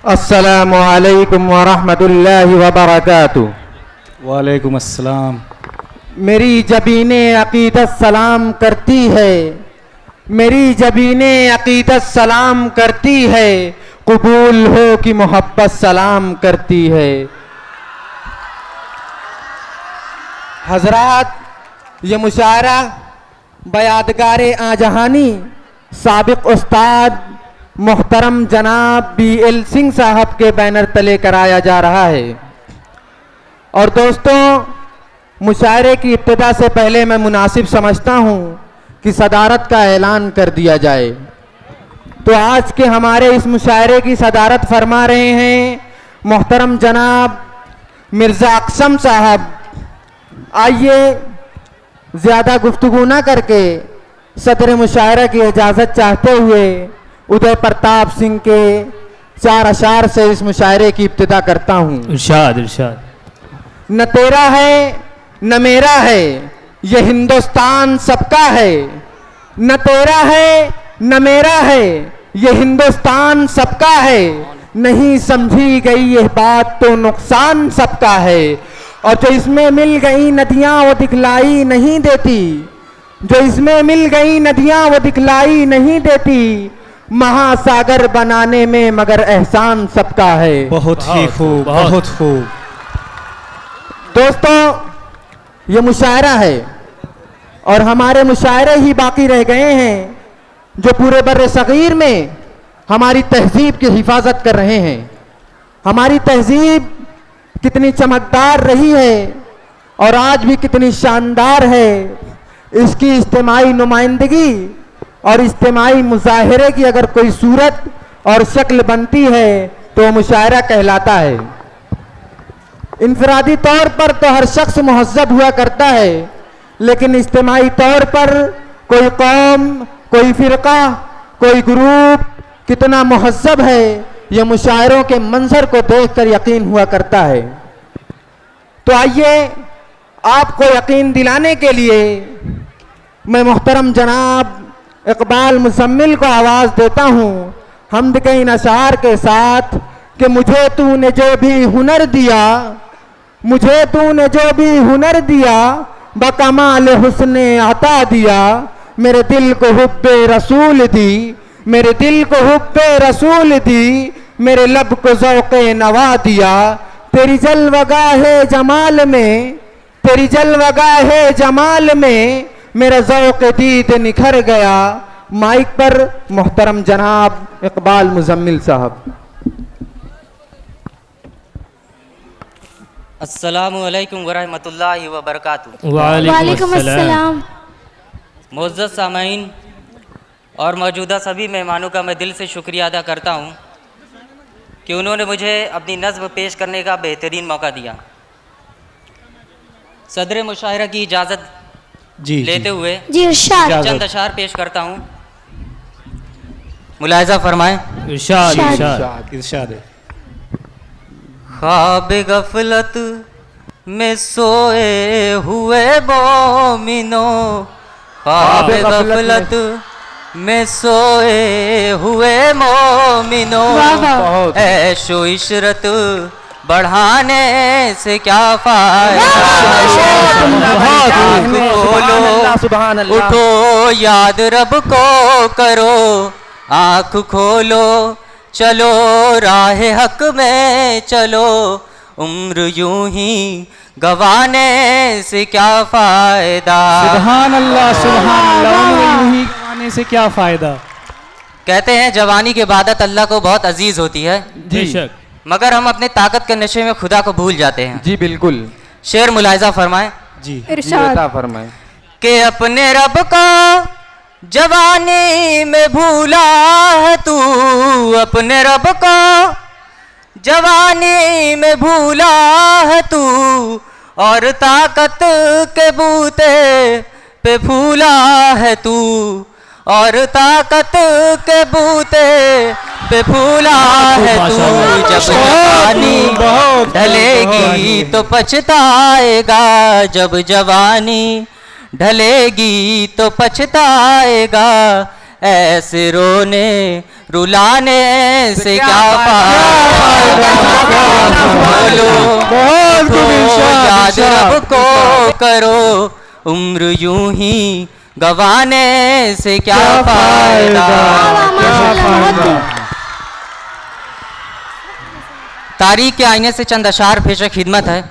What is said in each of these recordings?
अस्सलामु अलैकुम वरहमतुल्लाहि वबरकातुहू। वालेकुम अस्सलाम। मेरी जबीने अकीदत सलाम करती है, मेरी जबीने अकीदत सलाम करती है, कबूल हो कि मोहब्बत सलाम करती है। हजरात, ये मुशायरा बयादगारे आजहानी साबिक उस्ताद मोहतरम जनाब BL सिंह साहब के बैनर तले कराया जा रहा है। और दोस्तों, मुशायरे की इब्तिदा से पहले मैं मुनासिब समझता हूँ कि सदारत का ऐलान कर दिया जाए। तो आज के हमारे इस मुशायरे की सदारत फरमा रहे हैं मोहतरम जनाब मिर्ज़ा अक़सम साहब। आइए ज़्यादा गुफ्तगू ना करके सदर मुशायरा की इजाज़त चाहते हुए उदय प्रताप सिंह के 4 अशार से इस मुशायरे की इब्तिदा करता हूँ। इरशाद इरशाद। न तेरा है न मेरा है, ये हिंदुस्तान सबका है। न तेरा है न मेरा है, ये हिंदुस्तान सबका है। नहीं समझी गई ये बात तो नुकसान सबका है। और जो इसमें मिल गई नदियाँ वो दिखलाई नहीं देती, जो इसमें मिल गई नदियाँ वो दिखलाई नहीं देती। महासागर बनाने में मगर एहसान सबका है। बहुत ही खूब, बहुत खूब। दोस्तों, ये मुशायरा है और हमारे मुशायरे ही बाकी रह गए हैं जो पूरे बर्रे सगीर में हमारी तहजीब की हिफाजत कर रहे हैं। हमारी तहजीब कितनी चमकदार रही है और आज भी कितनी शानदार है, इसकी इज्तिमाई नुमाइंदगी और इज्तिमाई मुजाहिरे की अगर कोई सूरत और शक्ल बनती है तो मुशायरा कहलाता है। इनफरादी तौर पर तो हर शख्स मुहज़्ज़ब हुआ करता है, लेकिन इज्तिमाई तौर पर कोई कौम, कोई फ़िरका, कोई ग्रुप कितना मुहज़्ज़ब है, ये मुशायरों के मंजर को देखकर यकीन हुआ करता है। तो आइए आपको यकीन दिलाने के लिए मैं मोहतरम जनाब इकबाल मुज़म्मिल को आवाज़ देता हूँ हम्द के इन अशार के साथ कि मुझे तूने जो भी हुनर दिया, मुझे तूने जो भी हुनर दिया, बकमाल हुस्ने अता दिया। मेरे दिल को हुब्बे रसूल दी, मेरे दिल को हुब्बे रसूल दी, मेरे लब को ज़ौक़े नवा दिया। तेरी जलवगाहे जमाल में, तेरी जलवगाहे जमाल में मेरा ज़ौक़ दीद निखर गया। माइक पर मोहतरम जनाब इकबाल मुज़म्मिल साहब। अस्सलामु अलैकुम वरहमतुल्लाहि वबरकातुहू। वालेकुम अस्सलाम। मुअज़्ज़ज़ सामाईन और मौजूदा सभी मेहमानों का मैं दिल से शुक्रिया अदा करता हूँ कि उन्होंने मुझे अपनी नज़्म पेश करने का बेहतरीन मौका दिया। सदर मुशायरा की इजाज़त लेते हुए चंद अशार पेश करता हूँ, मुलाहिज़ा फरमाएं। इरशाद इरशाद इरशाद। ख्वाब गफलत में सोए हुए मोमिनो, ख्वाब गफलत में सोए हुए मोमिनो, ऐशो इशरत बढ़ाने से क्या फायदा। खोलो उठो याद रब को करो, आँख खोलो चलो राह हक में चलो। उम्र यूं ही गवाने से क्या फायदा। सुभान अल्लाह सुभान अल्लाह। यूं ही गवाने से क्या फायदा। कहते हैं जवानी की इबादत अल्लाह को बहुत अजीज होती है, बेशक, मगर हम अपने ताकत के नशे में खुदा को भूल जाते हैं। जी बिल्कुल। शेर मुलाहिज़ा फरमाएं। जी इरशाद फरमाएं कि अपने रब को जवानी में भूला है तू, अपने रब को जवानी में भूला है तू, और ताकत के बूते पे फूला है तू, और ताकत के बूते पे फूला है तू। जब जवानी ढलेगी तो पछताएगा, जब जवानी ढलेगी तो पछताएगा। ऐसे रोने रुलाने से क्या फायदा। बहुत खूब इरशाद, याद इरशाद। रब को करो, उम्र यूं ही गवाने से क्या फायदा। तारीख के आईने से चंद अशार पेश खिदमत है।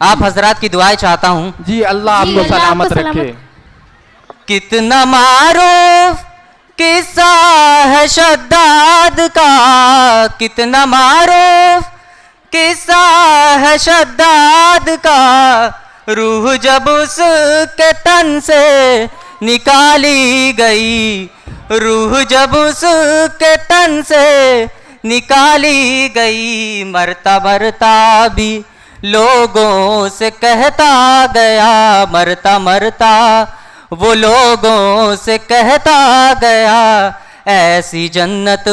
आप हजरात की दुआएं चाहता हूँ। जी अल्लाह आपको अल्लाह सलामत आपको रखे। कितना मारूफ किस्सा है शद्दाद का, कितना मारूफ किस्सा है शद्दाद का, रूह जब उसके तन से निकाली गई, रूह जब उसके तन से निकाली गई, मरता मरता भी लोगों से कहता गया, मरता मरता वो लोगों से कहता गया, ऐसी जन्नत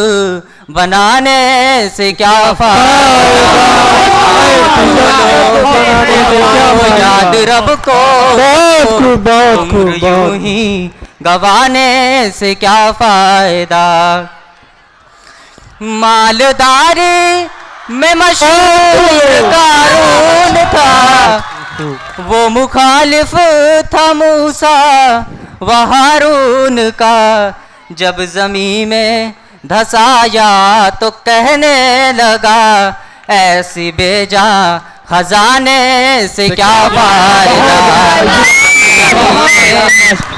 बनाने से क्या फायदा। याद रब को बहुत खूब, बहुत उम्र खूब, यूं बहुत। ही गवाने से क्या फायदा। मालदारी में मशहूर कारून था, वो मुखालिफ था मूसा व हारून का, जब ज़मीन में धसाया तो कहने लगा, ऐसी बेजा खजाने से क्या फायदा।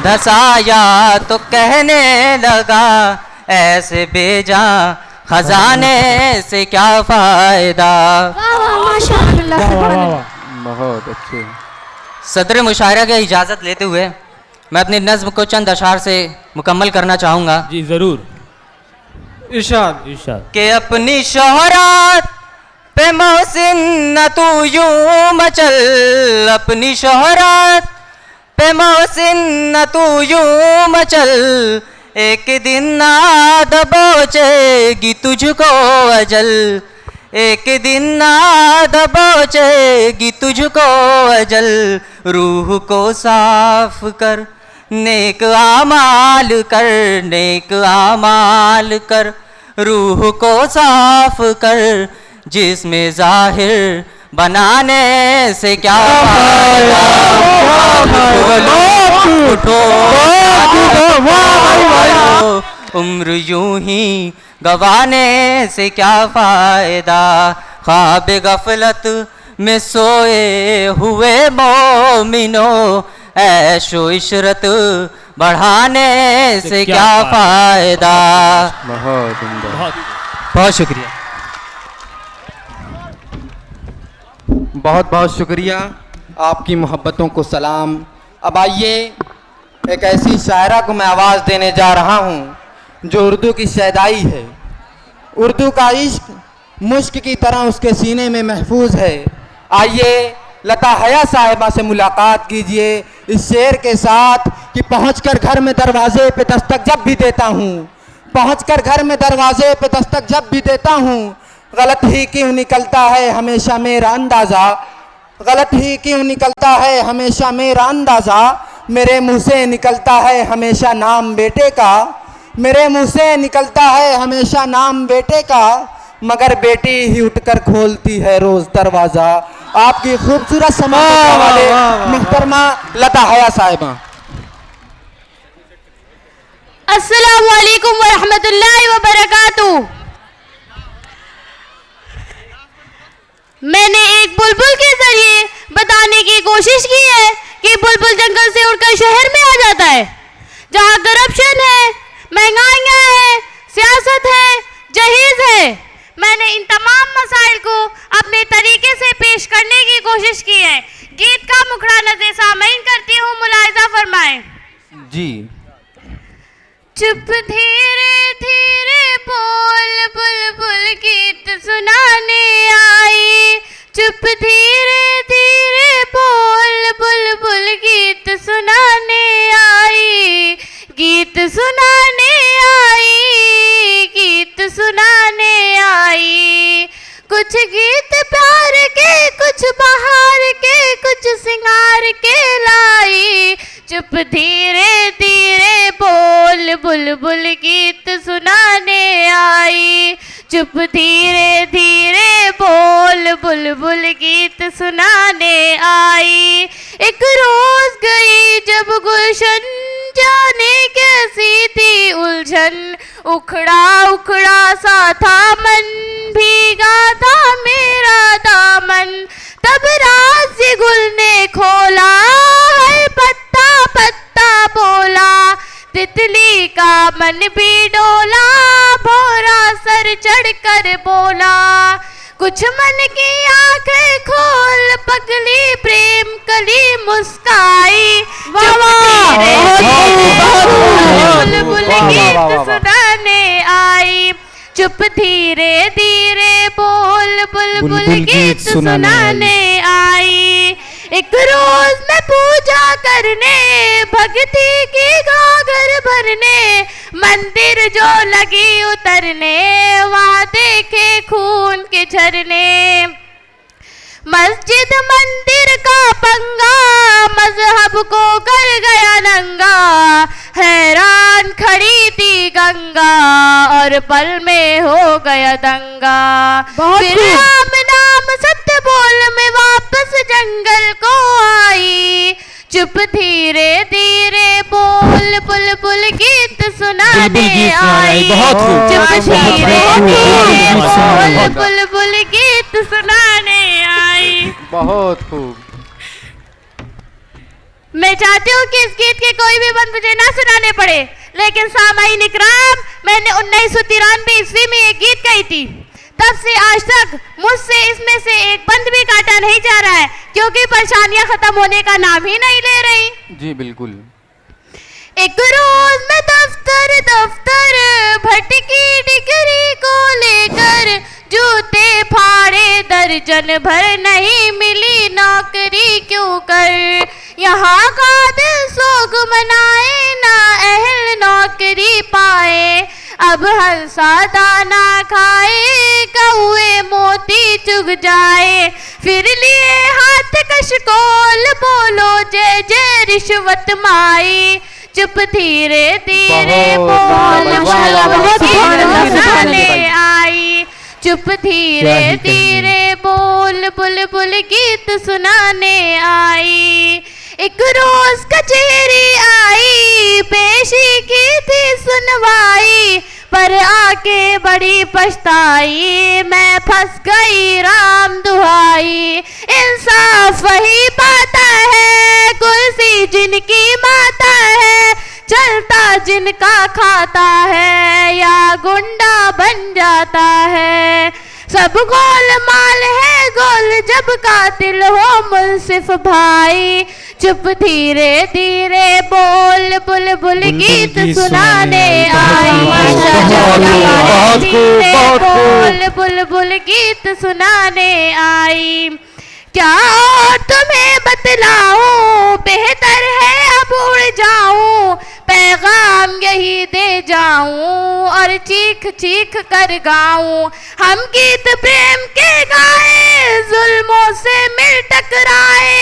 धसाया तो कहने लगा, ऐसे बेजा खजाने से क्या फायदा। माशाअल्लाह। बहुत अच्छे। सदर मुशायरा की इजाज़त लेते हुए मैं अपनी नज़्म को चंद अशार से मुकम्मल करना चाहूँगा। जी जरूर। इरशाद, इरशाद। कि अपनी शोहरत पे मोहसिन न तू यूं मचल, अपनी शोहरत पे मोहसिन न तू यूं मचल, एक दिन ना दबोचेगी तुझको अजल, एक दिन ना दबोचेगी तुझको अजल, रूह को साफ कर नेक आमाल कर, नेक आमाल कर, रूह को साफ कर, जिसमें जाहिर बनाने से क्या फायदा। उठो उम्र यूं ही गवाने से क्या फायदा। ख्वाब गफलत में सोए हुए मोमिनो, ऐशो इशरत बढ़ाने से क्या फायदा। बहुत उम्दा। बहुत शुक्रिया। बहुत बहुत शुक्रिया, आपकी मोहब्बतों को सलाम। अब आइए एक ऐसी शायरा को मैं आवाज़ देने जा रहा हूँ जो उर्दू की शैदाई है। उर्दू का इश्क मुश्क की तरह उसके सीने में महफूज है। आइए लता हया साहिबा से मुलाकात कीजिए इस शेर के साथ कि पहुंचकर घर में दरवाजे पे दस्तक जब भी देता हूँ, पहुंचकर घर में दरवाजे पे दस्तक जब भी देता हूँ, गलत ही क्यों निकलता है हमेशा मेरा अंदाज़ा, गलत ही क्यों निकलता है हमेशा मेरा अंदाज़ा, मेरे मुंह से निकलता है हमेशा नाम बेटे का, मेरे मुंह से निकलता है हमेशा नाम बेटे का, मगर बेटी ही उठकर खोलती है रोज़ दरवाज़ा। आपकी खूबसूरत समाज वाले मुहतरमा लता हया साहिबा। अस्सलामु अलैकुम व रहमतुल्लाहि व बरकातुहू। मैंने एक बुलबुल के जरिए बताने की कोशिश की है कि बुलबुल जंगल से उड़कर शहर में आ जाता है, जहाँ करप्शन है, महंगाइयाँ है, सियासत है, जहेज है। मैंने इन तमाम मसाइल को अपने तरीके से पेश करने की कोशिश की है। गीत का मुखड़ा नज़र सामईन करती हूँ, मुलाहिजा फरमाएं। जी। चुप धीरे धीरे बोल बुलबुल गीत सुनाने आई, चुप धीरे धीरे बोल बुलबुल गीत सुनाने आई, गीत सुनाने आई, गीत सुनाने आई। कुछ गीत प्यार के, कुछ बहार के, कुछ सिंगार के लाई, चुप धीरे धीरे बोल बुलबुल गीत सुनाने आई, चुप धीरे धीरे बुलबुल गीत सुनाने आई। एक रोज गई जब गुलशन, जाने कैसी थी उलझन, उखड़ा उखड़ा सा था मन, भीगा था मेरा दामन। तब रात से गुल ने खोला, हर पत्ता पत्ता बोला, तितली का मन भी डोला, भौरा सर चढ़ कर बोला। कुछ मन की आंखें खोल, पगली प्रेम कली मुस्काई। बुलबुल गीत सुनाने आई। चुप धीरे धीरे बोल, बुलबुल गीत सुनाने आई। एक रोज मैं पूजा करने, भक्ति की गागर भरने, मंदिर जो लगी उतरने, वहाँ देखे खून के झरने। मस्जिद मंदिर का पंगा, मजहब को कर गया नंगा, हैरान खड़ी थी गंगा, और पल में हो गया दंगा। फिर राम नाम सत्य बोल मैं वापस जंगल को आई। चुप धीरे धीरे बोल, बुलबुल गीत सुनाने आई। चुप धीरे धीरे बोल, बुलबुल गीत सुनाने आई। बहुत खूब। मैं चाहती हूँ कि इस गीत के कोई भी बंद मुझे ना सुनाने पड़े, लेकिन सामाईन इकराम, मैंने 1993 ईस्वी में ये गीत गाई थी। तब से आज तक मुझसे इसमें से एक बंद भी काटा नहीं जा रहा है, क्योंकि परेशानियां खत्म होने का नाम ही नहीं ले रही। जी बिल्कुल। एक रोज मैं दफ्तर दफ्तर भटकी डिग्री को लेकर, जूते फाड़े दर्जन भर, नहीं मिली नौकरी क्यों कर। यहाँ का दिल सोग मनाए, ना अहल नौकरी पाए। अब हंसा दाना खाए, कौए मोती चुग जाए। फिर लिए हाथ कशकोल, बोलो जय जय रिश्वत माई। चुप धीरे धीरे बोल, सुनाने आई। चुप धीरे धीरे बोल, बुलबुल गीत सुनाने आई। एक रोज कचहरी आई, पेशी की थी सुनवाई, पर आके बड़ी पछताई, मैं फंस गई राम दुहाई। इंसाफ वही पाता है, कुर्सी जिनकी माता है, चलता जिनका खाता है, या गुंडा बन जाता है। सब गोल माल है गोल, जब कातिल हो मुंसिफ भाई। चुप धीरे धीरे बोल, बुलबुल गीत सुनाने आई। धीरे बोल, बुलबुल गीत सुनाने आई। क्या और तुम्हें बतलाऊं, बेहतर है अब उड़ जाऊं, पैगाम यही दे जाऊं, और चीख चीख कर गाऊं। हम गीत प्रेम के गाए, जुल्मों से मिल टकराए,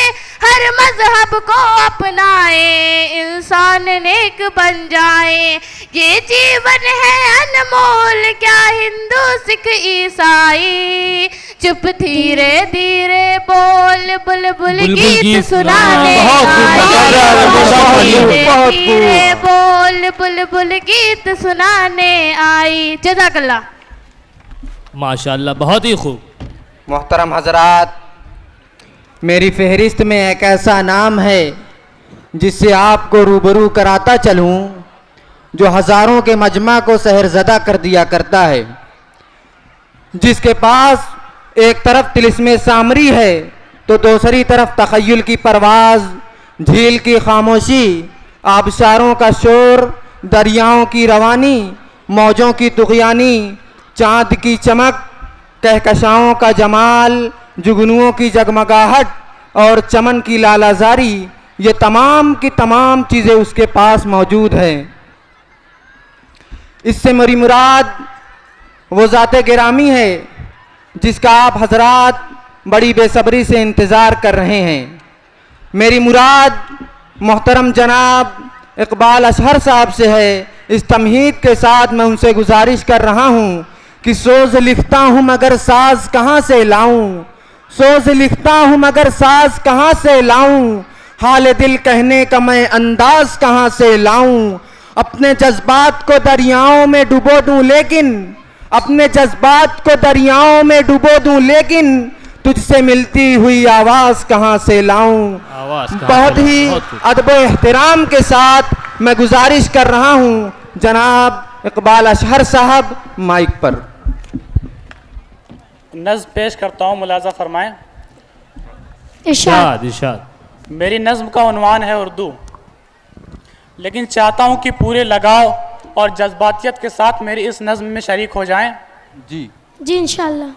हर मजहब को अपनाए, इंसान नेक बन जाए। ये जीवन है अनमोल, क्या हिंदू सिख ईसाई। चुप धीरे धीरे बोल, बुलबुल गीत सुनाने आई। धीरे बोल, बुलबुल गीत सुनाने आई। जज़ाकल्लाह। माशाअल्लाह, बहुत ही खूब। मोहतरम हजरात, मेरी फहरिस्त में एक ऐसा नाम है जिससे आपको रूबरू कराता चलूं, जो हज़ारों के मजमा को सहरज़दा कर दिया करता है, जिसके पास एक तरफ तिलिस्मे सामरी है तो दूसरी तरफ तख़य्युल की परवाज़, झील की खामोशी, आबशारों का शोर, दरियाओं की रवानी, मौजों की तुग़यानी, चाँद की चमक, कहकशाओं का जमाल, जुगनुओं की जगमगाहट और चमन की लालाजारी, ये तमाम की तमाम चीज़ें उसके पास मौजूद हैं। इससे मेरी मुराद वो ज़ाते गिरामी है जिसका आप हजरात बड़ी बेसब्री से इंतज़ार कर रहे हैं। मेरी मुराद मोहतरम जनाब इकबाल असहर साहब से है। इस तमहीद के साथ मैं उनसे गुजारिश कर रहा हूँ कि सोज़ लिखता हूँ मगर साज कहाँ से लाऊं, सोच लिखता हूँ मगर साज कहाँ से लाऊं, हाल दिल कहने का मैं अंदाज कहाँ से लाऊं। अपने जज्बात को दरियाओं में डुबो दूं लेकिन, अपने जज्बात को दरियाओं में डुबो दूं लेकिन, तुझसे मिलती हुई आवाज कहाँ से लाऊं। बहुत ही अदब एहतराम के साथ मैं गुजारिश कर रहा हूँ जनाब इकबाल अशहर साहब माइक पर। नज़्म पेश करता हूँ, मुलाजा फरमाएं। इरशाद। इरशाद। मेरी नज़्म का उन्वान है उर्दू, लेकिन चाहता हूँ कि पूरे लगाव और जज्बातियत के साथ मेरी इस नज़्म में शरीक हो जाएं। जी जी इंशाल्लाह।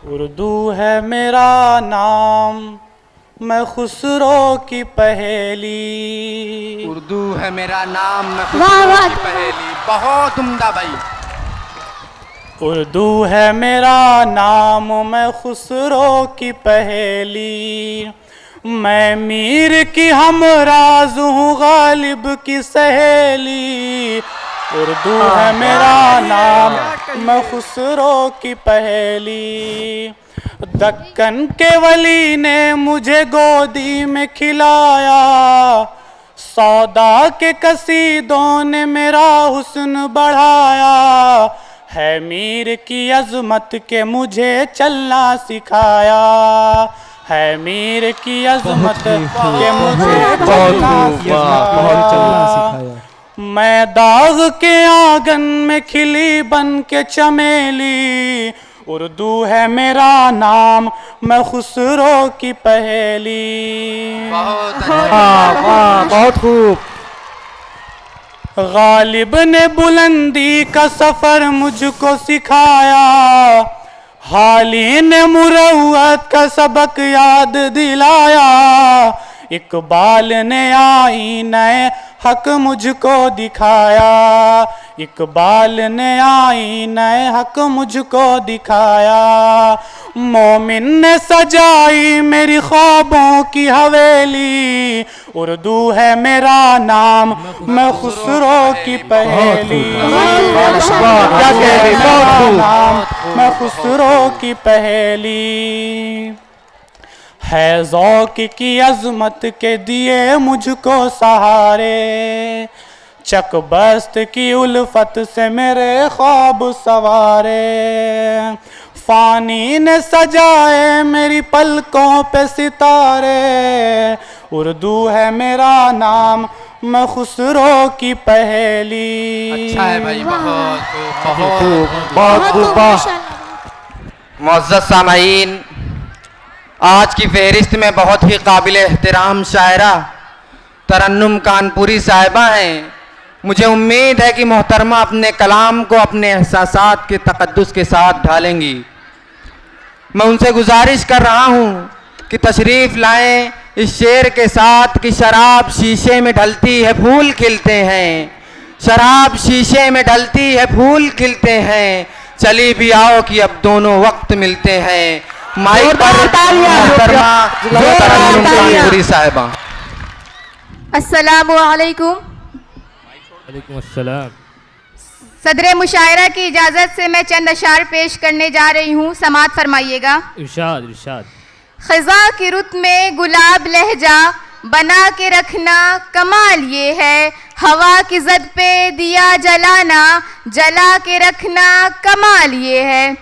उर्दू है मेरा नाम, मैं खुसरो की पहेली। उर्दू है मेरा नाम, मैं वाह, वाह। खुसरो की पहेली। बहुत उम्दा भाई। उर्दू है मेरा नाम, मैं खुसरो की पहेली। मैं मीर की हमराज हूँ, गालिब की सहेली। उर्दू है मेरा नाम, मैं खुसरो की पहेली। दक्कन के वली ने मुझे गोदी में खिलाया, सौदा के कसीदों ने मेरा हुस्न बढ़ाया। है मीर की अज़मत के मुझे चलना सिखाया, है मीर की अज़मत के मुझे चलना सिखाया। मैं दाग के आंगन में खिली बन के चमेली। उर्दू है मेरा नाम, मैं खुसरो की पहेली। बहुत खूब। गालिब ने बुलंदी का सफर मुझको सिखाया, हाली ने मुरव्वत का सबक याद दिलाया। इकबाल ने आईने हक मुझको दिखाया, इकबाल ने आईने हक मुझको दिखाया। मोमिन ने सजाई मेरी ख्वाबों की हवेली। उर्दू है मेरा नाम, मैं खुसरो की पहेली। नाम मैं खुसरो की पहेली। है ज़ौक़ की अज़मत के दिए मुझको सहारे, चकबस्त की उल्फत से मेरे ख्वाब सवारे। फ़ानी ने सजाए मेरी पलकों पे सितारे। उर्दू है मेरा नाम, मैं खुसरो की पहेली। अच्छा है भाई, बहुत खूब। मुअज़्ज़ज़ सामईन, आज की फहरिस्त में बहुत ही काबिल एहतराम शायरा तरन्नुम कानपुरी साहिबा हैं। मुझे उम्मीद है कि मोहतरमा अपने कलाम को अपने एहसासात के तक़द्दुस के साथ ढालेंगी। मैं उनसे गुजारिश कर रहा हूँ कि तशरीफ़ लाएं इस शेर के साथ कि शराब शीशे में ढलती है फूल खिलते हैं, शराब शीशे में ढलती है फूल खिलते हैं। चली भी आओ कि अब दोनों वक्त मिलते हैं। माइक पर मोहतरमा तरन्नुम कानपुरी साहिबा। अस्सलामु अलैकुम। वालेकुम अस्सलाम। सदर मुशायरा की इजाज़त से मैं चंद अशार पेश करने जा रही हूँ, समात फरमाइएगा। इरशाद इरशाद। ख़ज़ा की रुत में गुलाब लहजा बना के रखना कमाल ये है, हवा की ज़द पे दिया जलाना जला के रखना कमाल ये है।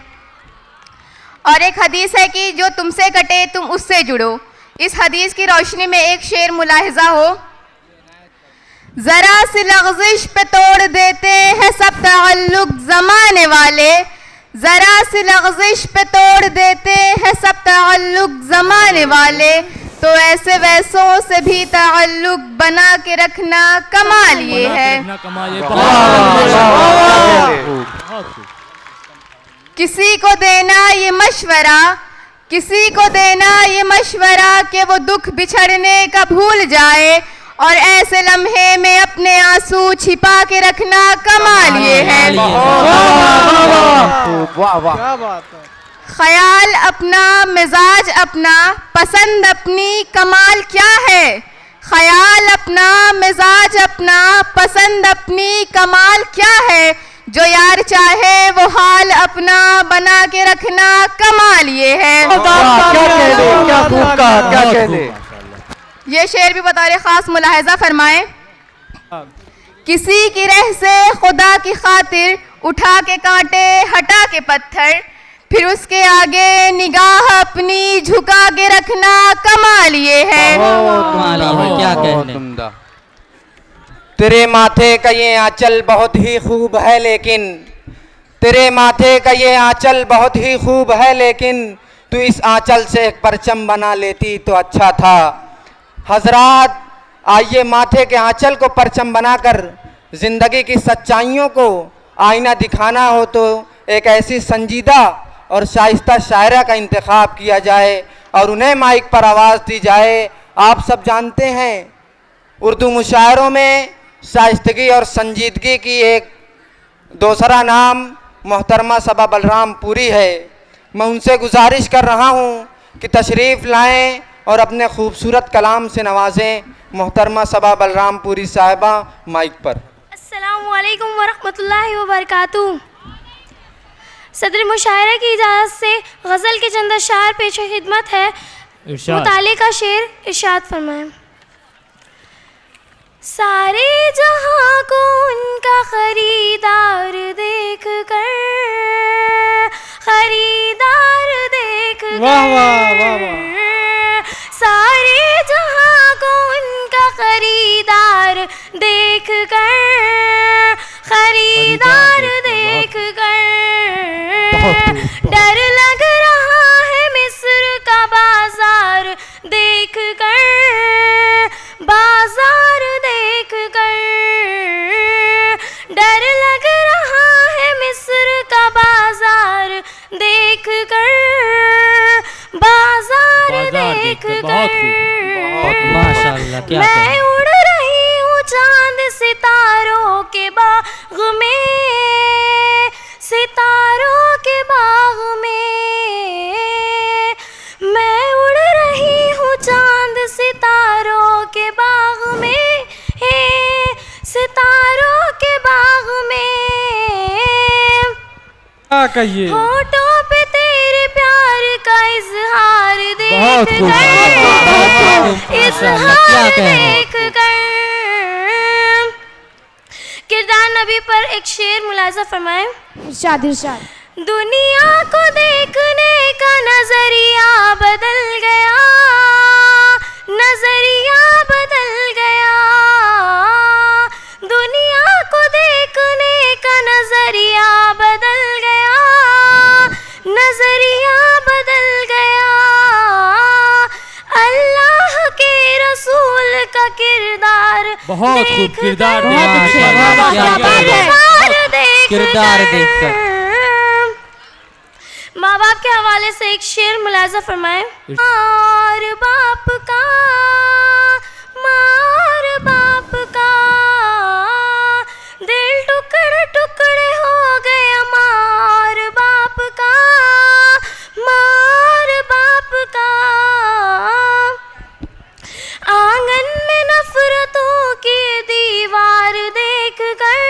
और एक हदीस है कि जो तुमसे कटे तुम उससे जुड़ो। इस हदीस की रोशनी में एक शेर मुलाहिजा हो। जरा सी लग़ज़िश पे तोड़ देते हैं सब ताल्लुक़ ज़माने वाले, जरा सी लग़ज़िश पे तोड़ देते हैं सब ताल्लुक़ ज़माने वाले। तो ऐसे वैसों से भी ताल्लुक़ बना के रखना कमाल ये है। किसी को देना ये मशवरा, किसी को देना ये मशवरा कि वो दुख बिछड़ने का भूल जाए, और ऐसे लम्हे में अपने आंसू छिपा के रखना कमाल ये है। ख्याल अपना, मिजाज अपना, पसंद अपनी, कमाल क्या है। ख्याल अपना, मिजाज अपना, पसंद अपनी, कमाल क्या है। जो यार चाहे वो हाल अपना बना के रखना कमाल ये है। क्या कह दे। ये शेर भी बता रहे खास मुलाहिजा फरमाएं। किसी की रह से खुदा की खातिर उठा के कांटे हटा के पत्थर, फिर उसके आगे निगाह अपनी झुका के रखना कमाल ये है। क्या कहने। तेरे माथे का ये आंचल बहुत ही खूब है, लेकिन तेरे माथे का ये आंचल बहुत ही खूब है, लेकिन तू इस आंचल से एक परचम बना लेती तो अच्छा था। हजरात, आइए माथे के आंचल को परचम बनाकर जिंदगी की सच्चाइयों को आईना दिखाना हो तो एक ऐसी संजीदा और शाइस्ता शायरा का इंतखाब किया जाए और उन्हें माइक पर आवाज़ दी जाए। आप सब जानते हैं उर्दू मुशायरों में शाइस्तगी और संजीदगी की एक दूसरा नाम मोहतरमा सबा बलराम पुरी है। मैं उनसे गुजारिश कर रहा हूं कि तशरीफ़ लाएं और अपने खूबसूरत कलाम से नवाजें। मोहतरमा सबा बलराम पुरी साहिबा माइक पर। अस्सलामु अलैकुम वरहमतुल्लाहि वबरकातुहू। सदर मुशायरा की इजाज़त से गज़ल के चंद अशार पेश खिदमत है। मुताले का शेर इरशाद फरमाएं। सारे जहां को उनका खरीदार देख कर, खरीदार देख कर, सारे जहां को उनका खरीदार देख कर, खरीदार देख कर डर लग रहा है मिस्र का बाजार देख कर, बाजार देख कर डर लग रहा है मिस्र का बाजार देख कर, बाजार देख कर। माशाल्लाह, क्या मैं उड़ रही हूँ चांद सितारों के बाग में, सितारों के बाग में। मैं उड़ रही हूँ चांद सितारों के बाग में, सितारों के बाग में। कहिए। होठों पे तेरे प्यार का इजहार देख कर, इजहार देख कर। किरदार नबी पर एक शेर मुलाजा फरमाएं। इरशाद इरशाद। दुनिया को देखने का नजरिया बदल गया, नजरिया बदल गया। दुनिया को देखने का नजरिया बदल गया, नजरिया बदल गया। अल्लाह के रसूल का किरदार बहुत खूब किरदार किरदार देखकर माँ बाप के हवाले से एक शेर मुलाजा फरमाएं। मार बाप का, मार बाप का दिल टुकड़े टुकड़े हो गया। मार बाप का, मार बाप का आंगन में नफरतों की दीवार देख कर,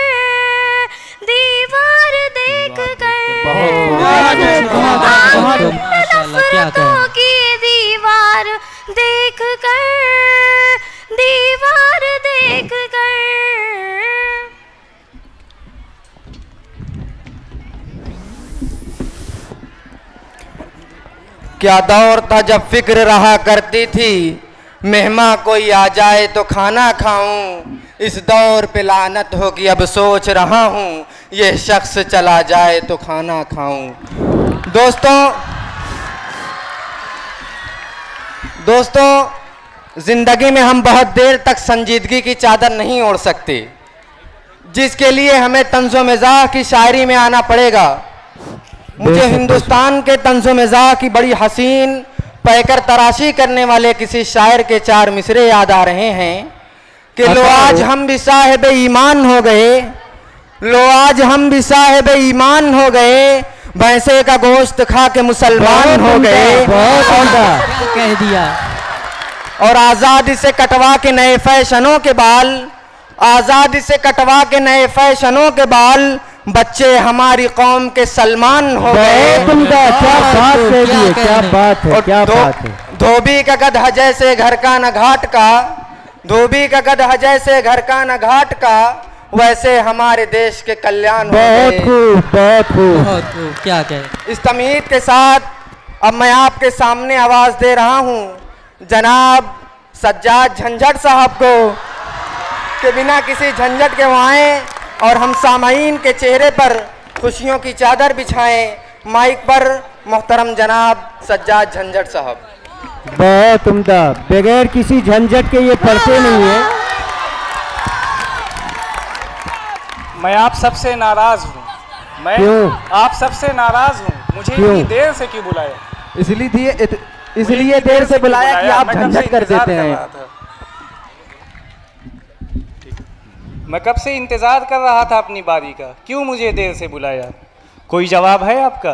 दीवार देख कर नफरतों की दीवार देख कर, दीवार देख कर। क्या दौर था जब फिक्र रहा करती थी, मेहमान कोई आ जाए तो खाना खाऊं। इस दौर पे लानत हो कि अब सोच रहा हूँ ये शख्स चला जाए तो खाना खाऊं। दोस्तों ज़िंदगी में हम बहुत देर तक संजीदगी की चादर नहीं ओढ़ सकते, जिसके लिए हमें तंज़ो मिज़ाह की शायरी में आना पड़ेगा। मुझे हिंदुस्तान के तंज़ो मिज़ाह की बड़ी हसीन पैकर तराशी करने वाले किसी शायर के चार मिसरे याद आ रहे हैं कि लो आज हम भी साहिब ईमान हो गए, लो आज हम भी साहिब ईमान हो गए, भैंसे का गोश्त खा के मुसलमान हो गए। कह दिया। और आज़ादी से कटवा के नए फैशनों के बाल, आज़ादी से कटवा के नए फैशनों के बाल बच्चे हमारी कौम के सलमान हो गए। बहुत उम्दा, क्या बात कह दी है, क्या बात है, और क्या बात है। धोबी का गधा जैसे घर का न घाट का, धोबी का गधा जैसे घर का न घाट का, वैसे हमारे देश के कल्याण हो बहुत गए। खूब, बहुत खूब। बहुत खूब, क्या कहे। इस तमीद के साथ अब मैं आपके सामने आवाज दे रहा हूं जनाब सज्जाद झंझट साहब को कि बिना किसी झंझट के वो आएं और हम सामाईन के चेहरे पर खुशियों की चादर बिछाएं। माइक पर मोहतरम जनाब सज्जाद झंझट साहब। बहुत उम्दा, बगैर किसी झंझट के ये पढ़ते नहीं है। मैं आप सबसे नाराज हूँ। मैं क्यों? आप सबसे नाराज हूँ। मुझे क्यों? इतनी देर से क्यों बुलाया? इसलिए देर से बुलाया कि आप मैं कब से झंझट कर इंतजार देते कर हैं। रहा था। मैं कब से इंतजार कर रहा था अपनी बारी का। क्यों मुझे देर से बुलाया? कोई जवाब है आपका?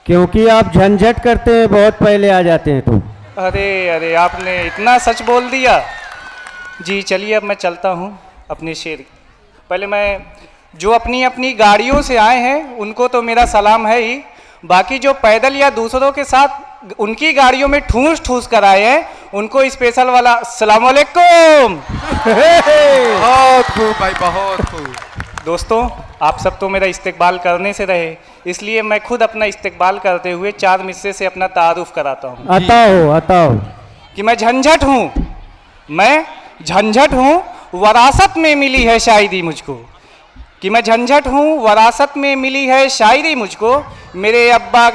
क्योंकि आप झंझट करते हैं, बहुत पहले आ जाते हैं तो। अरे अरे, आपने इतना सच बोल दिया। जी चलिए, अब मैं चलता हूँ अपने शेर। पहले मैं जो अपनी अपनी गाड़ियों से आए हैं उनको तो मेरा सलाम है ही, बाकी जो पैदल या दूसरों के साथ उनकी गाड़ियों में ठूस ठूस कर आए हैं उनको स्पेशल वाला अस्सलाम वालेकुम। बहुत खूब भाई, बहुत खूब। दोस्तों, आप सब तो मेरा इस्तकबाल करने से रहे, इसलिए मैं खुद अपना इस्तकबाल करते हुए 4 मिसरे से अपना तारुफ कराता हूँ आता हो। कि मैं झंझट हूँ। मैं झंझट हूँ, वरासत में मिली है शायरी मुझको। कि मैं झंझट हूँ, वरासत में मिली है शायरी मुझको। मेरे अब्बा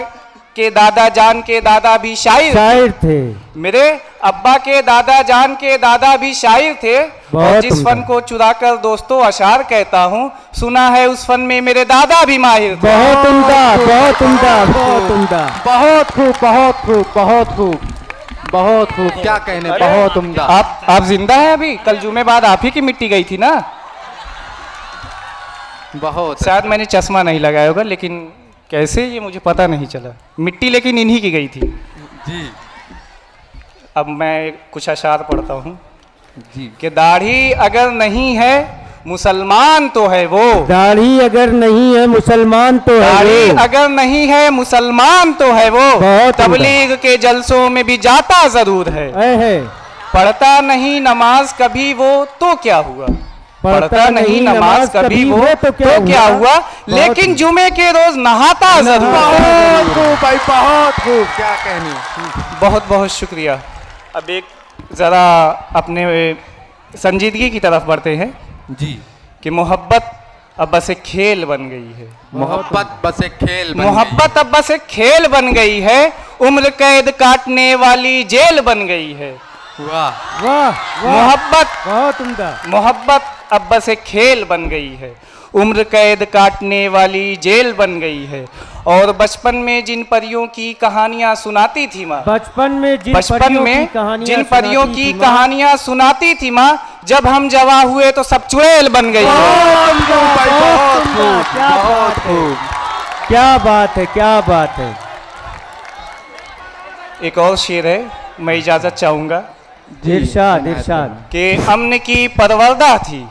के दादा जान के दादा भी शायर थे। मेरे अब्बा के दादा जान के दादा भी शायर थे। और जिस उम्दा। फन को चुराकर दोस्तों अशार कहता हूँ, सुना है उस फन में मेरे दादा भी माहिर थे। बहुत उम्दा, बहुत उम्दा, बहुत उम्दा। बहुत खूब, बहुत खूब, बहुत खूब, बहुत खूब, क्या कहने, बहुत उम्दा। आप जिंदा हैं अभी? कल जुमे बाद आप ही की मिट्टी गई थी ना? बहुत शायद मैंने चश्मा नहीं लगाया होगा, लेकिन कैसे ये मुझे पता नहीं चला। मिट्टी लेकिन इन्हीं की गई थी जी। अब मैं कुछ अशार पढ़ता हूँ जी। कि दाढ़ी अगर नहीं है मुसलमान तो है वो। दाढ़ी अगर नहीं है मुसलमान तो है दाढ़ी वो। अगर नहीं है मुसलमान तो है वो। बहुत तबलीग के जलसों में भी जाता जरूर है। पढ़ता नहीं नमाज कभी वो तो क्या हुआ। पढ़ता नहीं नमाज कभी वो तो क्या हुआ। लेकिन जुमे के रोज नहाता जरूर। बहुत खूब भाई, बहुत खूब, क्या कहने। बहुत बहुत शुक्रिया। अब एक ज़रा अपने संजीदगी की तरफ बढ़ते हैं जी। कि मोहब्बत अब बस एक खेल बन गई है। मोहब्बत बस एक खेल बन मोहब्बत अब बस एक खेल बन गई है। उम्र कैद काटने वाली जेल बन गई है। वाह वाह, मोहब्बत बहुत उम्दा। मोहब्बत अब बस एक खेल बन गई है। उम्र कैद काटने वाली जेल बन गई है। और बचपन में जिन परियों की कहानियां सुनाती थी माँ, बचपन में जिन परियों की कहानियां सुनाती थी माँ, जब हम जवा हुए तो सब चुड़ैल बन गई है। क्या बात है, क्या बात है। एक और शेर है, मैं इजाजत चाहूंगा। इरशाद, इरशाद। कि अमन की परवरदा थी,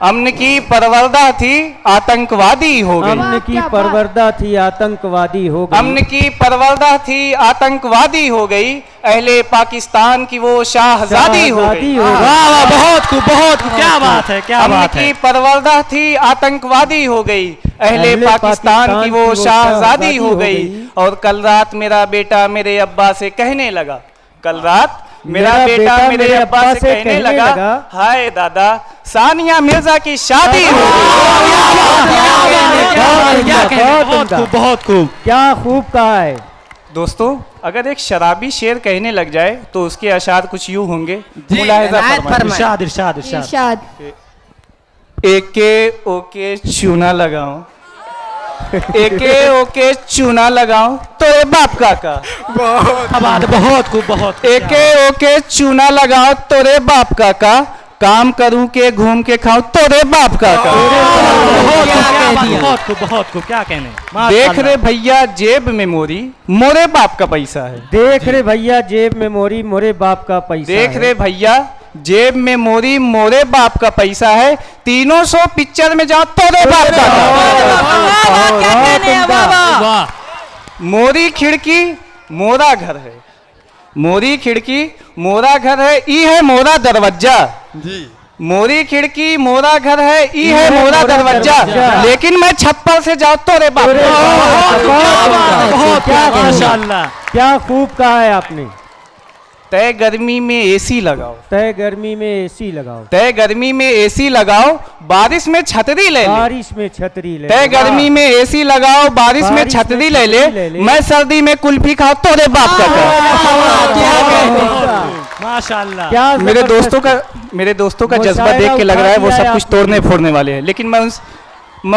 अमन की परवरदा थी, आतंकवादी हो गई। अमन की परवरदा थी, आतंकवादी हो गई। अमन की परवरदा थी, आतंकवादी हो गई। अहले पाकिस्तान की वो शाहजादी हो गई। वाह वाह, बहुत खूब, बहुत खूब, क्या बात है, क्या बात है। अमन की परवरदा थी, आतंकवादी हो गई। अहले पाकिस्तान की वो शाहजादी हो गई। और कल रात मेरा बेटा मेरे अब्बा से कहने लगा, कल रात मेरा बेटा मेरे अब्बा से कहने लगा, हाय दादा सानिया मिर्जा की शादी हो बहुत खूब, बहुत खूब, क्या खूब कहा है। दोस्तों, अगर एक शराबी शेर कहने लग जाए तो उसके अशार कुछ यूं होंगे। मुलाहिजा फरमाएं। इरशाद, इरशाद, इरशाद। एके ओके चूना लगाऊं, एके ओके चूना लगाऊं तोरे बाप का। बहुत खूब, बहुत। एके ओके चूना लगाऊं तोरे बाप का। काम करूं के घूम के खाऊं तोरे बाप का। बहुत खूब, बहुत खूब, क्या कहने। देख रे भैया जेब में मोरी, मोरे बाप का पैसा है। देख रे भैया जेब में मोरी, मोरे बाप का पैसा। देख रे भैया जेब में मोरी मोरे बाप का पैसा है, 300 पिक्चर में जाओ तोरे बाप का। मोरी खिड़की मोरा घर है, मोरी खिड़की मोरा घर है, ई है मोरा दरवाजा। मोरी खिड़की मोरा घर है, ई है मोरा दरवाजा, लेकिन मैं छप्पर से जाओ तोरे बाप। माशाल्लाह, क्या खूब कहा है आपने। तय गर्मी में एसी लगाओ, तय गर्मी में एसी लगाओ, तय गर्मी में एसी लगाओ, बारिश में छतरी ले ले। बारिश में छतरी ले। तय गर्मी में एसी लगाओ, बारिश में छतरी ले ले, मैं सर्दी में कुल्फी खाओ तोरे बाप का। माशाल्लाह, क्या मेरे दोस्तों का जज्बा देख के लग रहा है वो सब कुछ तोड़ने फोड़ने वाले हैं, लेकिन मैं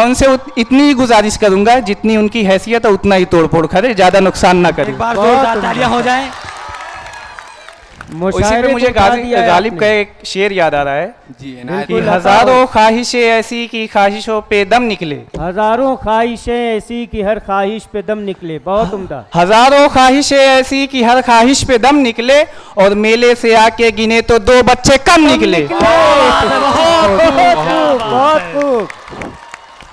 उनसे इतनी ही गुजारिश करूंगा जितनी उनकी हैसियत है उतना ही तोड़ फोड़ करे, ज्यादा नुकसान ना करे। एक बार जोरदार तालियां हो जाएं। उसी पे मुझे गालिब का एक शेर याद आ रहा है कि हजारों ख्वाहिशें ऐसी की ख्वाहिशों पे दम निकले, हजारों ख्वाहिशें ऐसी कि हर ख्वाहिश पे दम निकले। बहुत उम्दा। हजारों ख्वाहिशें ऐसी कि हर ख्वाहिश पे दम निकले, और मेले से आके गिने तो 2 बच्चे कम निकले। बहुत खूब,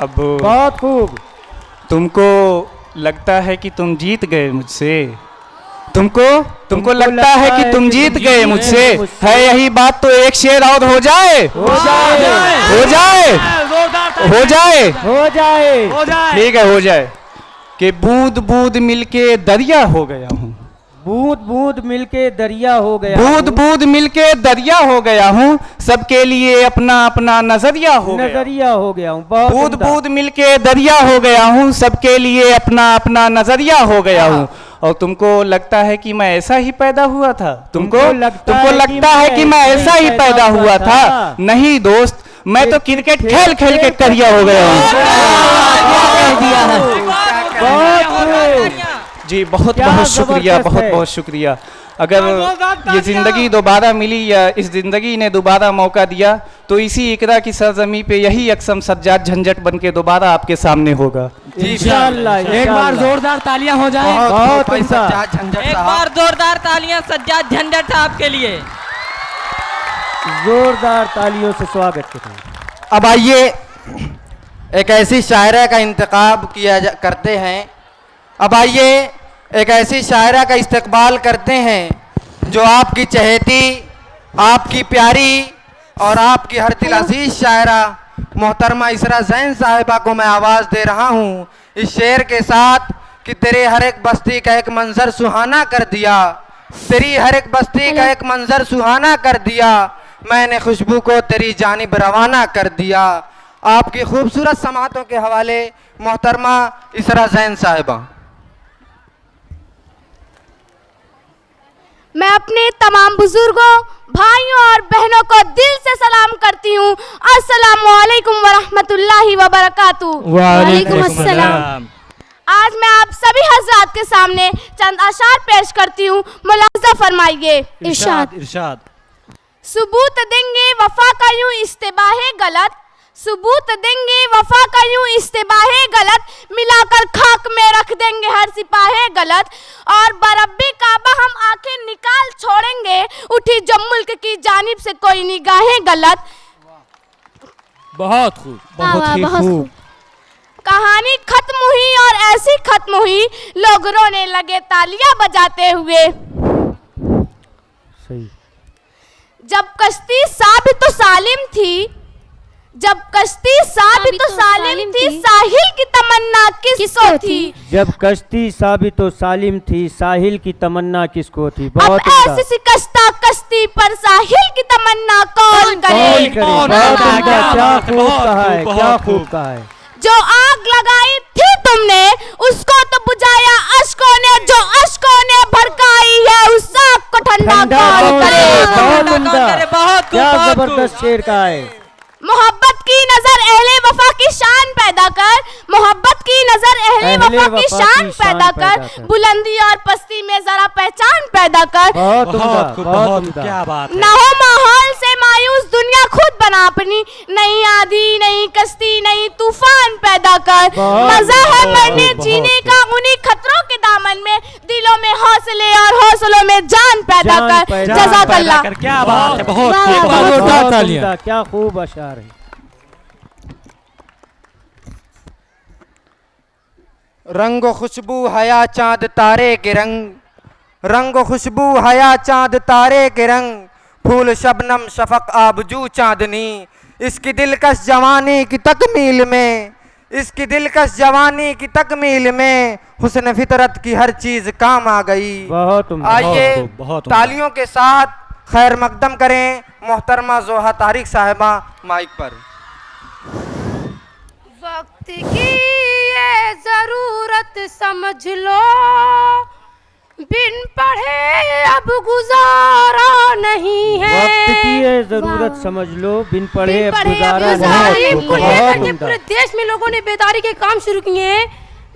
अब बहुत खूब। तुमको लगता है कि तुम जीत गए मुझसे, तुमको लगता है कि तुम जीत गए मुझसे, है यही बात तो एक शेर और हो जाए, हो जाए। ठीक है, हो जाए कि बूंद बूंद मिलके दरिया हो गया हूँ, बूंद बूंद मिलके दरिया हो गया, बूंद बूंद मिलके दरिया हो गया हूँ, सबके लिए अपना अपना नजरिया हो गया हूँ। बूंद बूंद मिलके दरिया हो गया हूँ, सबके लिए अपना अपना नजरिया हो गया हूँ। और तुमको लगता है कि मैं ऐसा ही पैदा हुआ था, तुमको लगता है कि मैं ऐसा ही पैदा हुआ था। नहीं दोस्त, मैं तो क्रिकेट खेल खेल के करिया हो गया हूँ। जी बहुत बहुत शुक्रिया, बहुत बहुत शुक्रिया। अगर ये ज़िंदगी दोबारा मिली या इस ज़िंदगी ने दोबारा मौका दिया तो इसी इकरा की सरजमी पे यही अक्सम सज्जाद झंझट बन के दोबारा आपके सामने होगा। इंशाअल्लाह। एक बार जोरदार तालियां हो जाएं। एक बार जोरदार तालियां सज्जाद झंझट साहब के लिए। जोरदार तालियों से स्वागत करें। अब आइए एक ऐसी शायरा का इंतखाब करते हैं। अब आइए एक ऐसी शायरा का इस्तकबाल करते हैं जो आपकी चहेती, आपकी प्यारी और आपकी हर दिल अजीज शायरा मोहतरमा इसरा जैन साहिबा को मैं आवाज़ दे रहा हूँ इस शेर के साथ कि तेरे हर एक बस्ती का एक मंजर सुहाना कर दिया, तेरी हर एक बस्ती का एक मंजर सुहाना कर दिया, मैंने खुशबू को तेरी जानिब रवाना कर दिया। आपकी खूबसूरत समातों के हवाले मोहतरमा इसरा जैन साहिबा। मैं अपने तमाम बुजुर्गों, भाइयों और बहनों को दिल से सलाम करती हूँ। अस्सलामु अलैकुम वरहमतुल्लाहि वबरकातुहू। वालेकुम अस्सलाम। आज मैं आप सभी हजरात के सामने चंद अशार पेश करती हूँ, मुलाहजा फरमाइए। इरशाद। सबूत देंगे वफा का यूं इस्तेबाहे गलत, सबूत देंगे वफा का यूं इस्तेबाहे गलत, मिलाकर खाक में रख देंगे हर सिपाहे गलत, और बरब्बे काबा हम आंखें निकाल छोड़ेंगे, उठी जो मुल्क की जानिब से कोई निगाहें गलत। बहुत खूब, बहुत ही खूब। कहानी खत्म हुई और ऐसी खत्म हुई, लोग रोने लगे तालियां बजाते हुए। सही। जब कश्ती साबित सालिम थी, जब कश्ती साबित सालिम थी, साहिल की तमन्ना किसको थी? जब कश्ती साबित सालिम थी, साहिल की तमन्ना किसको थी? अब ऐसी शिकस्ता कश्ती पर साहिल की तमन्ना कौन करे? क्या खूब कहा है, क्या खूब कहा है। जो आग लगाई थी तुमने उसको तो बुझाया अश्कों ने, जो अश्कों ने भड़काई है उस आग को ठंडा कौन करे? बहुत उम्दा, क्या जबरदस्त शेर का है। मोहब्बत की नजर अहले वफा की शान पैदा कर, मोहब्बत की नजर अहले वफा की शान पैदा कर, बुलंदी और पस्ती में जरा पहचान पैदा कर। बहुत उम्दा, क्या बात है। ना हो माहौल से मायूस दुनिया खुद बना अपनी, नई आंधी नई कश्ती नई तूफान पैदा कर। मजा है मरने जीने का उन्हीं खतरों के दामन में, दिलों में हौसले और हौसलों में जान पैदा कर। जज़ाकल्लाह। क्या बात है, बहुत उम्दा, क्या खूब अशार है। रंग खुशबू हया चांद तारे के रंग, रंग खुशबू हया चांद तारे के रंग, फूल शबनम शफक आबजू चांदनी, इसकी दिलकश जवानी की तकमील में, इसकी दिलकश जवानी की तकमील में, हुस्न फितरत की हर चीज काम आ गई। बहुत उम्दा, आइए बहुत तालियों के साथ खैर मकदम करें मोहतरमा जोहा तारिक साहिबा माइक पर। वक्त की ये जरूरत समझ लो, बिन पढ़े अब गुजारा नहीं है। वक्त की ये जरूरत समझ लो, बिन पढ़े अब गुजारा तालीम को लेकर बहुत के उम्दा। पूरे देश में लोगों ने बेदारी के काम शुरू किए हैं।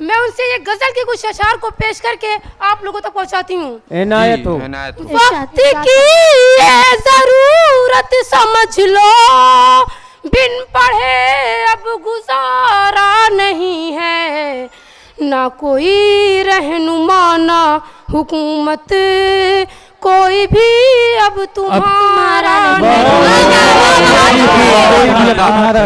मैं उनसे ये गजल के कुछ अशार को पेश करके आप लोगों तक पहुंचाती हूँ। इनायत हो। वक्त की ये जरूरत समझ लो, बिन पढ़े अब गुजारा नहीं है। ना कोई रहनुमा ना हुकूमत, कोई भी अब तुम्हारा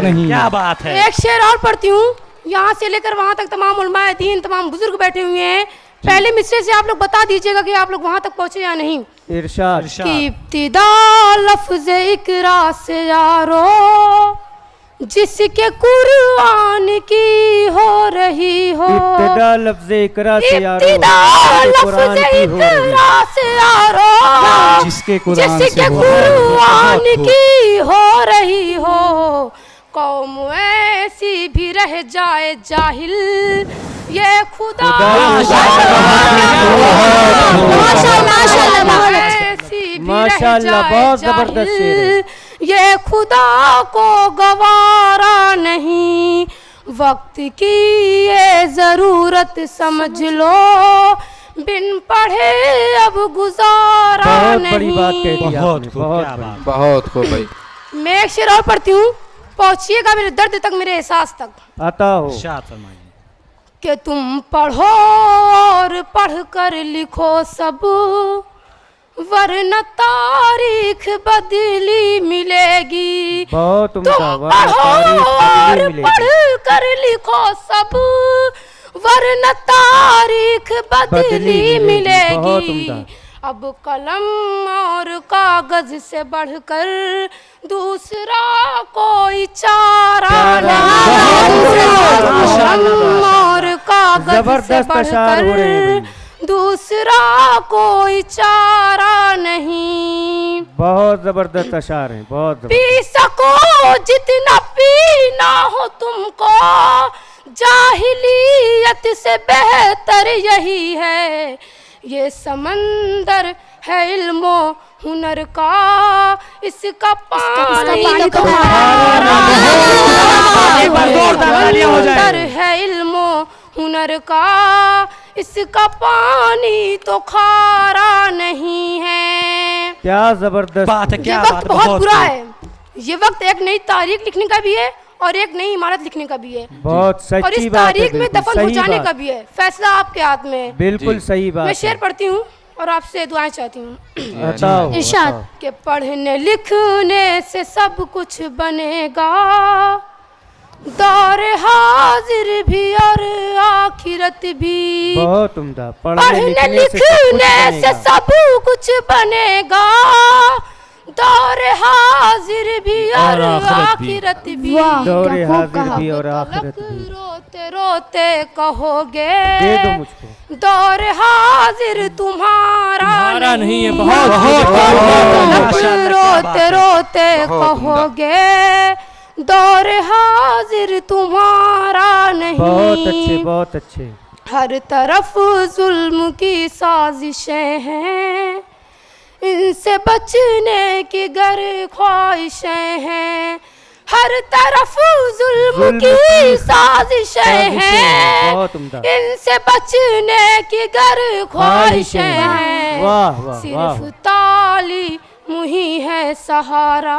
नहीं। क्या बात है। एक शेर और पढ़ती हूँ, यहाँ से लेकर वहाँ तक तमाम उलमाए दीन तमाम बुजुर्ग बैठे हुए हैं। पहले मिसरे से आप लोग बता दीजिएगा कि आप लोग वहाँ तक पहुँचे या नहीं। इरशाद। कि इब्तिदा लफ्ज़ इकरा से यारो, जिसके कुरान की हो रही हो। इब्तिदा लफ्ज़ इकरा से यारो, इब्तिदा लफ्ज़ इकरा से यारो, जिसके कुरान की हो रही हो। कौम ऐसी भी रह जाए जाहिल, ये खुदा माशाअल्लाह, बहुत जबरदस्त शेर है। ये खुदा को गवारा नहीं। वक्त की ये जरूरत समझ लो, बिन पढ़े अब गुजारा बहुत नहीं। बड़ी बात कह दी आपने, बहुत खूब भाई। मैं एक शेर और पढ़ती हूँ, पहुँचिएगा मेरे दर्द तक, मेरे एहसास तक। आता हो। कि तुम पढ़ो और पढ़ कर लिखो सब, वरना तारीख बदली मिलेगी। बहुत तुम उम्दा, वरना पढ़ो तारीख और बदली पढ़ मिलेगी। कर लिखो सब, वरना तारीख बदली बहुत मिलेगी। उम्दा। अब कलम और कागज से बढ़कर दूसरा कोई चारा नहीं। कलम और कागज से जबरदस्त अशार हो रहे हैं बढ़कर दूसरा कोई चारा नहीं। बहुत जबरदस्त अशार हैं, बहुत पी जबरदस्त। सको जितना पीना हो तुमको, जाहिलियत से बेहतर यही है। ये समंदर है इल्मो हुनर का, इसका पानी तो समंदर है इल्मो हुनर का, इसका पानी तो खारा नहीं है। क्या जबरदस्त बात है, ये क्या वक्त बात है, बहुत बुरा है। ये वक्त एक नई तारीख लिखने का भी है और एक नई इमारत लिखने का भी है। बहुत और इस सच्ची बात है, तारीख में बिल्कुल दफन हो सही जाने बात। का भी है। फैसला आपके हाथ में है। बिल्कुल सही बात मैं है। शेर पढ़ती हूँ और आपसे दुआएं चाहती हूँ। बताओ, इरशाद। बताओ। कि पढ़ने लिखने से सब कुछ बनेगा, दौर हाजिर भी और आखिरत भी। बहुत उम्दा। पढ़ने लिखने से सब कुछ बनेगा, दौर हाजिर भी और आखिरत भी। दौर हाजिर भी और आखिरत भी। रोते रोते कहोगे दे दो मुझको। दौर हाजिर तुम्हारा नहीं है, रोते रोते कहोगे दौर हाजिर तुम्हारा नहीं। बहुत अच्छे, बहुत अच्छे। हर तरफ जुल्म की साजिशें हैं, इनसे बचने की गर ख्वाहिशें हैं। हर तरफ जुल्म की साजिशें हैं, बहुत उम्दा। इनसे बचने की गर ख्वाहिशें हैं। वाह वाह वाह। सिर्फ मुही है सहारा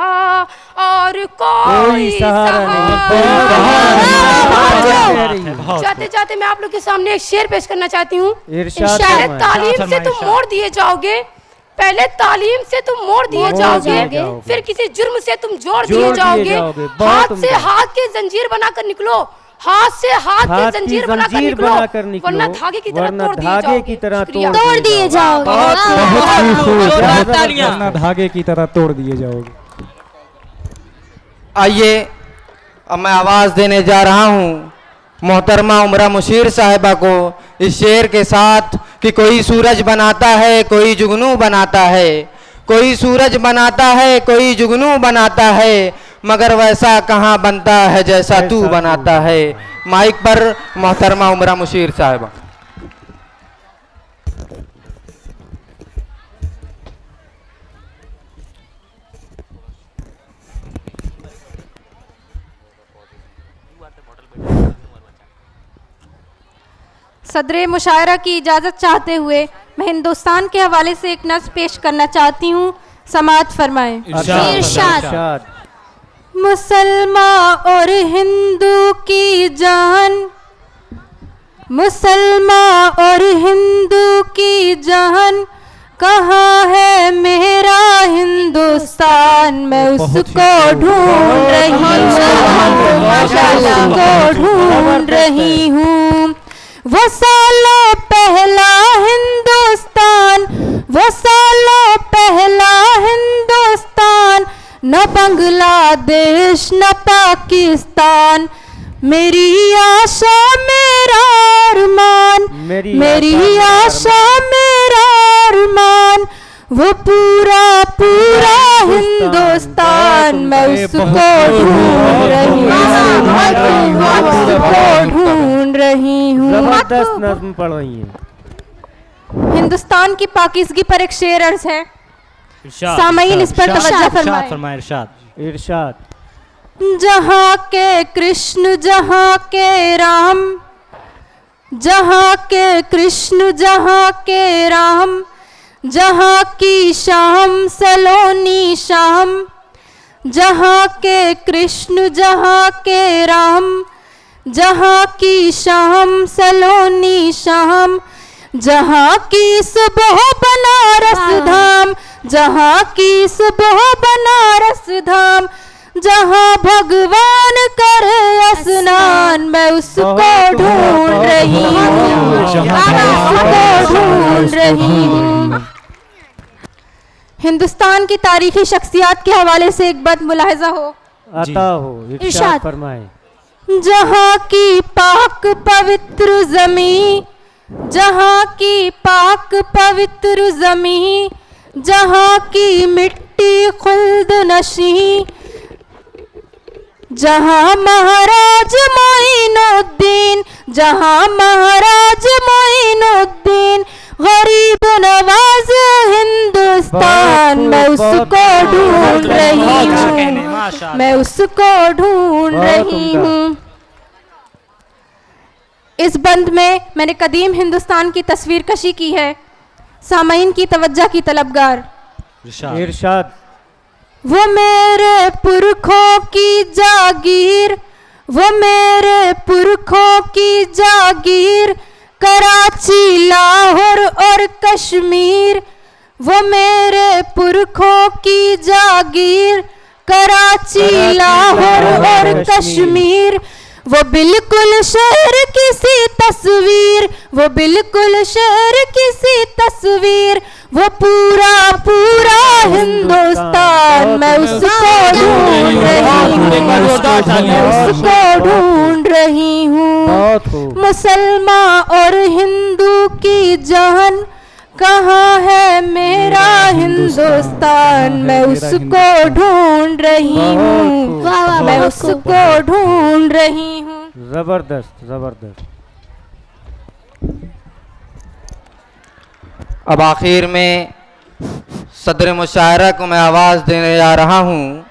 और कोई सहारा नहीं। जाते जाते मैं आप लोग के सामने एक शेर पेश करना चाहती हूँ। इरशाद पहले फरमाएं। तालीम से तुम मोड़ दिए जाओगे, पहले तालीम से तुम मोड़ दिए जाओगे, फिर किसी जुर्म से तुम जोड़ दिए जाओगे। हाथ से हाथ के जंजीर बनाकर निकलो, हाथ से हाथ की जंजीर बनाकर निकलो, वरना धागे की तरह तोड़ दिए जाओगे। वरना धागे की तरह तोड़ दिए जाओगे। आइए अब मैं आवाज़ देने जा रहा हूँ मोहतरमा उमरा मुशीर साहिबा को इस शेर के साथ कि कोई सूरज बनाता है कोई जुगनू बनाता है, कोई सूरज बनाता है कोई जुगनू बनाता है, मगर वैसा कहाँ बनता है जैसा तू बनाता है। माइक पर मोहतरमा उमरा मुशीर साहिबा। सदरे मुशायरा की इजाज़त चाहते हुए मैं हिंदुस्तान के हवाले से एक नज़्म पेश करना चाहती हूँ, समाअत फरमाएं। इरशाद। मुसलमान और हिंदू की जान, मुसलमान और हिंदू की जान, कहाँ है मेरा हिंदुस्तान, मैं उसको ढूंढ रही हूँ। वो सालों पहला हिंदुस्तान, वो सालों पहला हिंदुस्तान, न बांग्लादेश न पाकिस्तान, मेरी आशा मेरा अरमान, मेरी आशा मेरा अरमान, वो पूरा पूरा हिंदुस्तान, मैं उसको ढूंढ रही हूँ। जबरदस्त नज़्म पढ़ रही हैं। हिंदुस्तान की पाकीज़गी पर एक शेर अर्ज है, सामईन इस पर तवज्जो फरमाएं। इरशाद। जहाँ के कृष्ण जहाँ के राम, जहाँ के कृष्ण जहाँ के राम, जहाँ की शाम सलोनी शाम, जहाँ के कृष्ण जहाँ के राम, जहाँ की शाम सलोनी शाम, जहाँ की सुबह बनारस धाम, जहाँ की सुबह बनारस धाम, जहाँ भगवान करे स्नान, मैं उसको ढूंढ रही हूँ, उसको ढूंढ रही हूँ। हिंदुस्तान की तारीखी शख्सियात के हवाले से एक बद मुलाहिजा हो, अता हो, इरशाद फरमाएं। जहाँ की पाक पवित्र ज़मीं, जहाँ की पाक पवित्र ज़मीं, जहाँ की मिट्टी खुल्द नशी, जहाँ महाराज मोइनुद्दीन, जहाँ महाराज मोइनुद्दीन, गरीब नवाज हिंदुस्तान, मैं उसको ढूंढ रही हूँ, मैं उसको ढूंढ रही हूँ। इस बंद में मैंने कदीम हिंदुस्तान की तस्वीर कशी की है, सामईन की तवज्जो की तलबगार। इरशाद। वो मेरे पुरखों की जागीर, वो मेरे पुरखों की जागीर, कराची लाहौर और कश्मीर, वो मेरे पुरखों की जागीर, कराची लाहौर और कश्मीर, वो बिल्कुल शहर किसी तस्वीर, वो बिल्कुल शहर किसी तस्वीर, वो पूरा पूरा हिंदुस्तान, मैं उसको ढूंढ रही हूँ। मुसलमान और हिंदू की जान, कहाँ है मेरा हिंदुस्तान, मैं उसको ढूंढ रही हूँ, मैं उसको ढूंढ रही हूँ। जबरदस्त जबरदस्त। अब आखिर में सदर मुशायरा को मैं आवाज़ देने जा रहा हूँ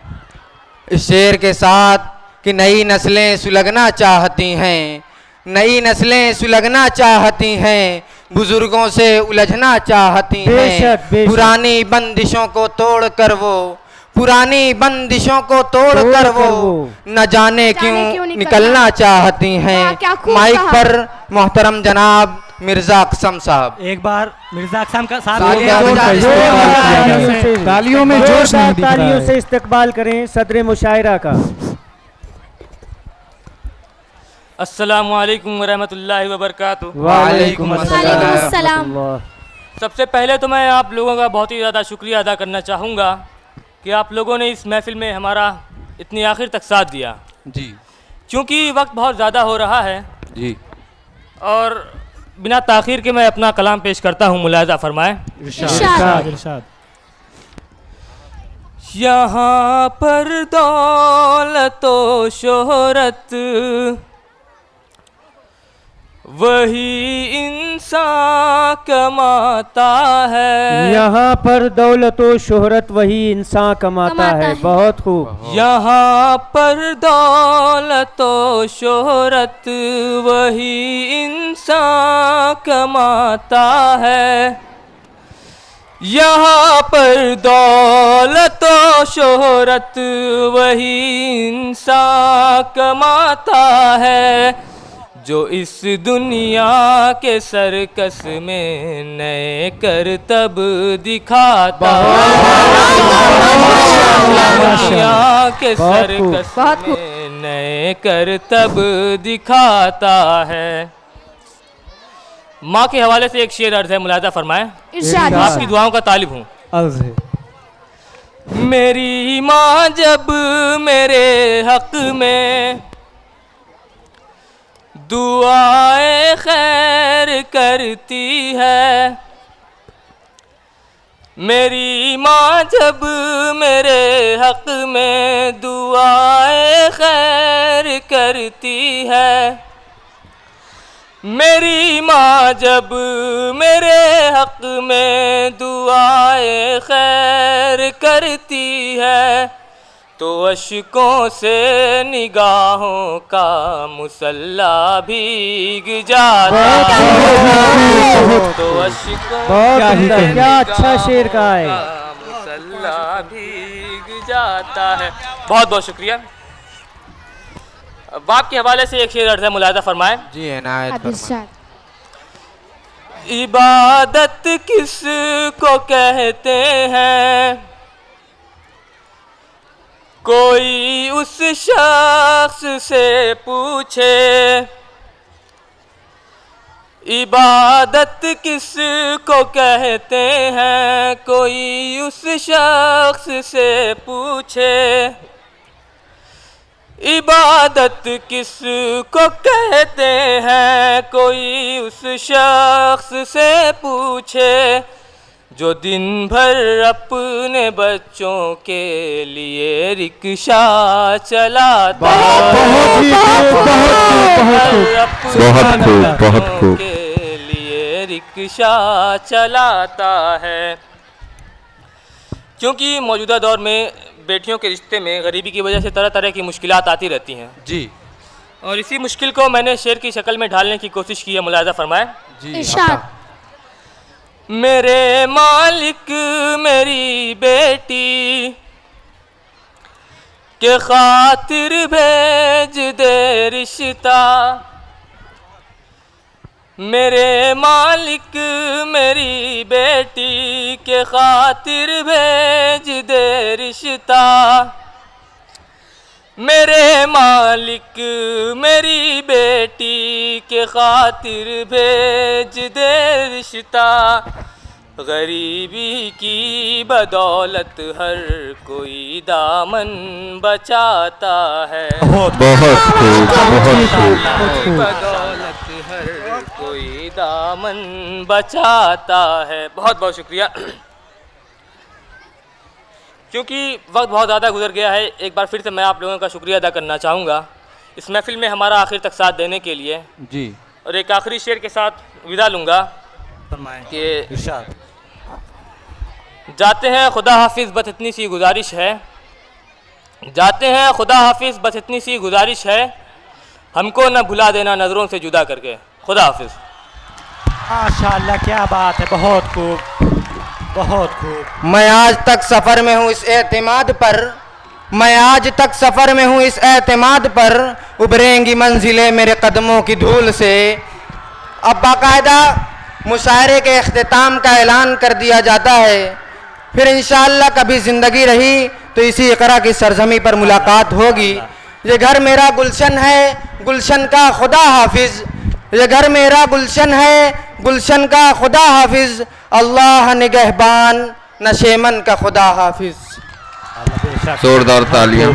इस शेर के साथ कि नई नस्लें सुलगना चाहती हैं, नई नस्लें सुलगना चाहती हैं, बुजुर्गों से उलझना चाहती बेशक, हैं। बेशक। पुरानी बंदिशों को तोड़ कर वो, पुरानी बंदिशों को तोड़ कर वो न जाने क्यों निकलना चाहती हैं। वाह, क्या खूब माइक कहा। पर मोहतरम जनाब मिर्जा अक़सम साहब। एक बार मिर्जा अक़सम का साहब तालियों में जोश नहीं दिख रहा तालियों है। से इस्तकबाल करें सदर मुशायरा का। अस्सलामु अलैकुम वरहमतुल्लाहि वबरकातुहू। वालेकुम अस्सलाम। सबसे पहले तो मैं आप लोगों का बहुत ही ज़्यादा शुक्रिया अदा करना चाहूँगा कि आप लोगों ने इस महफ़िल में हमारा इतनी आखिर तक साथ दिया जी क्योंकि वक्त बहुत ज़्यादा हो रहा है जी। और बिना ताख़ीर के मैं अपना कलाम पेश करता हूँ। मुलाज़ा फरमाएं। इरशाद। यहाँ पर दौलत व शोहरत वही इंसान कमाता है। यहाँ पर दौलत व शोहरत वही इंसान कमाता है। बहुत खूब। यहाँ पर दौलत व शोहरत वही इंसान कमाता है। यहाँ पर दौलत व शोहरत वही इंसान कमाता है जो इस दुनिया के सर्कस में नए करतब दिखाता है। दुनिया के सर्कस में नए करतब दिखाता है। माँ के हवाले से एक शेर अर्ज है, मुलाजा फरमाएं। इरशाद। आपकी दुआओं का तालिब हूँ। अर्ज है। मेरी माँ जब मेरे हक में दुआए खैर करती है, मेरी माँ जब मेरे हक में दुआए खैर करती है, मेरी माँ जब मेरे हक में दुआए खैर करती है तो अश्कों से निगाहों का मुसल्ला भीग जाता है। तो अश्कों से क्या अच्छा शेर का है। मुसल्ला भीग जाता है। बहुत बहुत शुक्रिया। बाप के हवाले से एक शेर अर्ज है, मुलाजा फरमाएं। जी इनायत फरमाएं। इबादत किस को कहते हैं कोई उस शख्स से पूछे, इबादत किस को कहते हैं कोई उस शख्स से पूछे, इबादत किस को कहते हैं कोई उस शख्स से पूछे जो दिन भर अपने बच्चों के लिए रिक्शा चलाता है। बहुत खूब के लिए रिक्शा चलाता है। क्योंकि मौजूदा दौर में बेटियों के रिश्ते में गरीबी की वजह से तरह तरह की मुश्किलात आती रहती हैं जी। और इसी मुश्किल को मैंने शेर की शक्ल में ढालने की कोशिश की है। मुलाजा फरमाएं। इरशाद। मेरे मालिक मेरी बेटी के खातिर भेज दे रिश्ता, मेरे मालिक मेरी बेटी के खातिर भेज दे रिश्ता, मेरे मालिक मेरी बेटी के खातिर भेज दे रिश्ता। गरीबी की बदौलत हर कोई दामन बचाता है। बदौलत हर कोई दामन बचाता है। बहुत बहुत शुक्रिया। क्योंकि वक्त बहुत ज़्यादा गुजर गया है, एक बार फिर से मैं आप लोगों का शुक्रिया अदा करना चाहूँगा इस महफिल में हमारा आखिर तक साथ देने के लिए जी। और एक आखिरी शेर के साथ विदा लूँगा कि जाते हैं खुदा हाफिज़ बस इतनी सी गुजारिश है, जाते हैं खुदा हाफिज़ बस इतनी सी गुजारिश है, हमको न भुला देना नज़रों से जुदा करके। खुदा हाफिज़। माशाल्लाह, क्या बात है, बहुत खूब, बहुत खूब। मैं आज तक सफ़र में हूँ इस एतमाद पर, मैं आज तक सफ़र में हूँ इस एतमाद पर, उभरेंगी मंजिलें मेरे कदमों की धूल से। अब बाकायदा मुशायरे के अख्तिताम का ऐलान कर दिया जाता है। फिर इंशाअल्लाह कभी ज़िंदगी रही तो इसी इकरा की सरजमी पर मुलाकात होगी। ये घर मेरा गुलशन है, गुलशन का खुदा हाफिज़। ये घर मेरा गुलशन है, गुलशन का खुदा हाफिज़। अल्लाह निगहबान, नशेमन का खुदा हाफिज़। जोरदार तालियां।